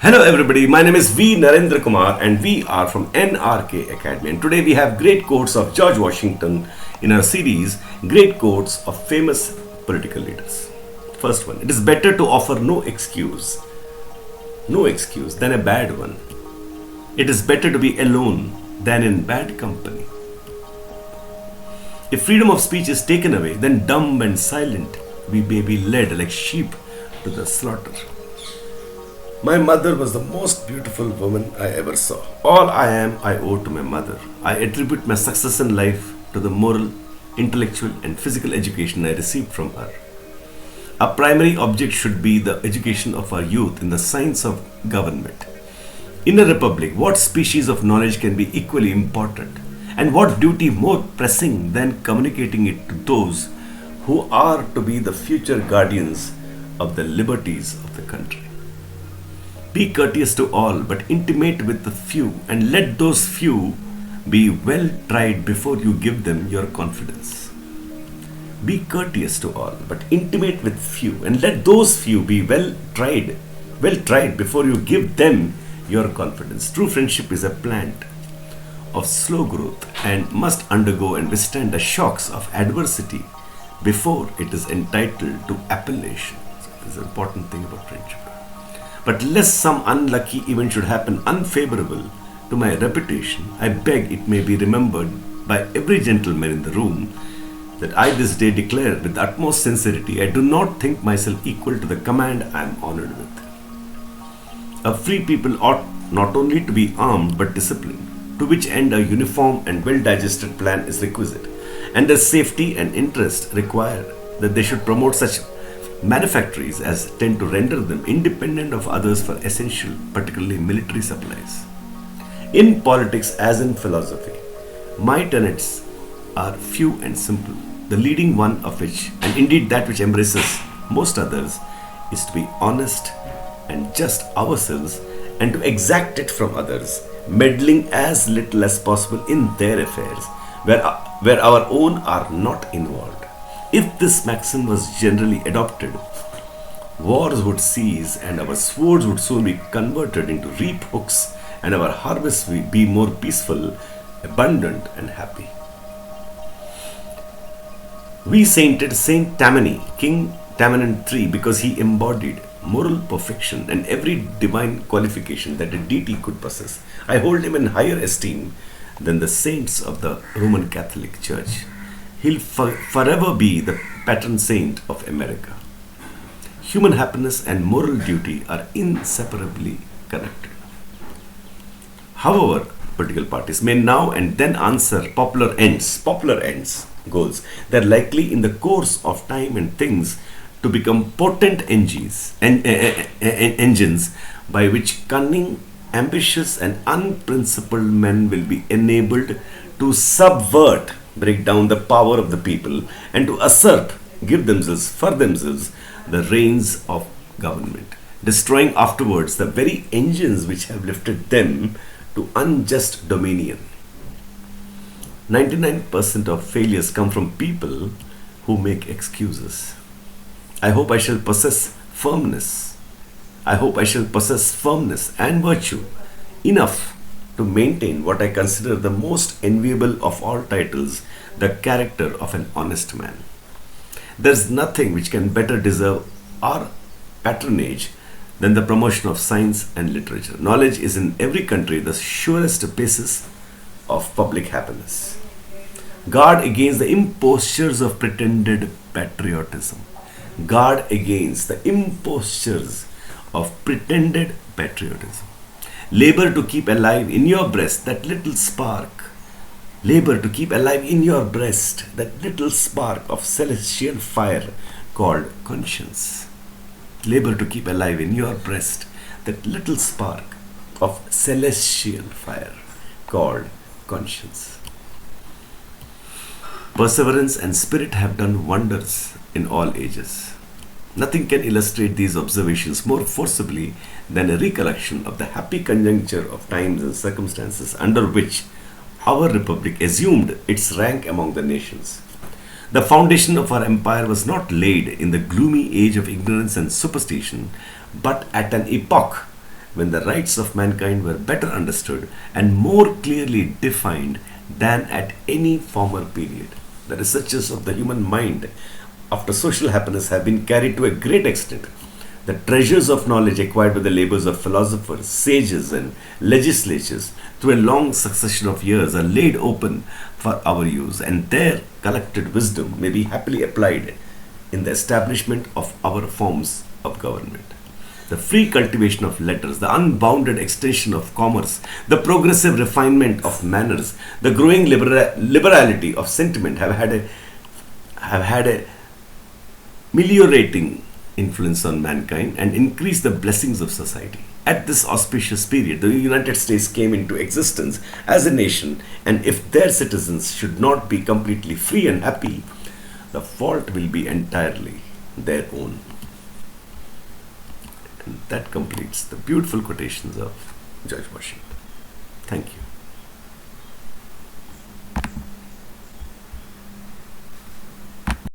Hello everybody, my name is V. Narendra Kumar and we are from NRK Academy, and today we have great quotes of George Washington in our series Great Quotes of Famous Political Leaders. First one, it is better to offer no excuse than a bad one. It is better to be alone than in bad company. If freedom of speech is taken away, then dumb and silent we may be led like sheep to the slaughter. My mother was the most beautiful woman I ever saw. All I am, I owe to my mother. I attribute my success in life to the moral, intellectual, and physical education I received from her. Our primary object should be the education of our youth in the science of government. In a republic, what species of knowledge can be equally important? And what duty more pressing than communicating it to those who are to be the future guardians of the liberties of the country? Be courteous to all, but intimate with the few, and let those few be well tried before you give them your confidence. Be courteous to all, but intimate with few, and let those few be well tried before you give them your confidence. True friendship is a plant of slow growth and must undergo and withstand the shocks of adversity before it is entitled to appellation. So this is an important thing about friendship. But lest some unlucky event should happen unfavorable to my reputation, I beg it may be remembered by every gentleman in the room that I this day declare with the utmost sincerity, I do not think myself equal to the command I am honored with. A free people ought not only to be armed but disciplined, to which end a uniform and well-digested plan is requisite, and their safety and interest require that they should promote such manufactories as tend to render them independent of others for essential, particularly military supplies. In politics as in philosophy, my tenets are few and simple, the leading one of which, and indeed that which embraces most others, is to be honest and just ourselves and to exact it from others, meddling as little as possible in their affairs where our own are not involved. If this maxim was generally adopted, wars would cease and our swords would soon be converted into reap hooks and our harvests would be more peaceful, abundant and happy. We sainted Saint Tammany, King Tammany III, because he embodied moral perfection and every divine qualification that a deity could possess. I hold him in higher esteem than the saints of the Roman Catholic Church. He'll forever be the patron saint of America. Human happiness and moral duty are inseparably connected. However, political parties may now and then answer popular ends, goals. They're likely in the course of time and things to become potent engines by which cunning, ambitious and unprincipled men will be enabled to subvert, break down the power of the people, and to usurp, give themselves the reins of government, destroying afterwards the very engines which have lifted them to unjust dominion. 99% of failures come from people who make excuses. I hope I shall possess firmness and virtue enough to maintain what I consider the most enviable of all titles, the character of an honest man. There is nothing which can better deserve our patronage than the promotion of science and literature. Knowledge is in every country the surest basis of public happiness. Guard against the impostures of pretended patriotism. Guard against the impostures of pretended patriotism. Labor to keep alive in your breast that little spark. Labor to keep alive in your breast that little spark of celestial fire called conscience. Labor to keep alive in your breast that little spark of celestial fire called conscience. Perseverance and spirit have done wonders in all ages. Nothing can illustrate these observations more forcibly than a recollection of the happy conjuncture of times and circumstances under which our republic assumed its rank among the nations. The foundation of our empire was not laid in the gloomy age of ignorance and superstition, but at an epoch when the rights of mankind were better understood and more clearly defined than at any former period. The researches of the human mind after social happiness have been carried to a great extent. The treasures of knowledge acquired by the labors of philosophers, sages, and legislatures through a long succession of years are laid open for our use, and their collected wisdom may be happily applied in the establishment of our forms of government. The free cultivation of letters, the unbounded extension of commerce, the progressive refinement of manners, the growing liberality of sentiment have had a meliorating influence on mankind and increased the blessings of society. At this auspicious period, the United States came into existence as a nation, and if their citizens should not be completely free and happy, the fault will be entirely their own. And that completes the beautiful quotations of George Washington. Thank you.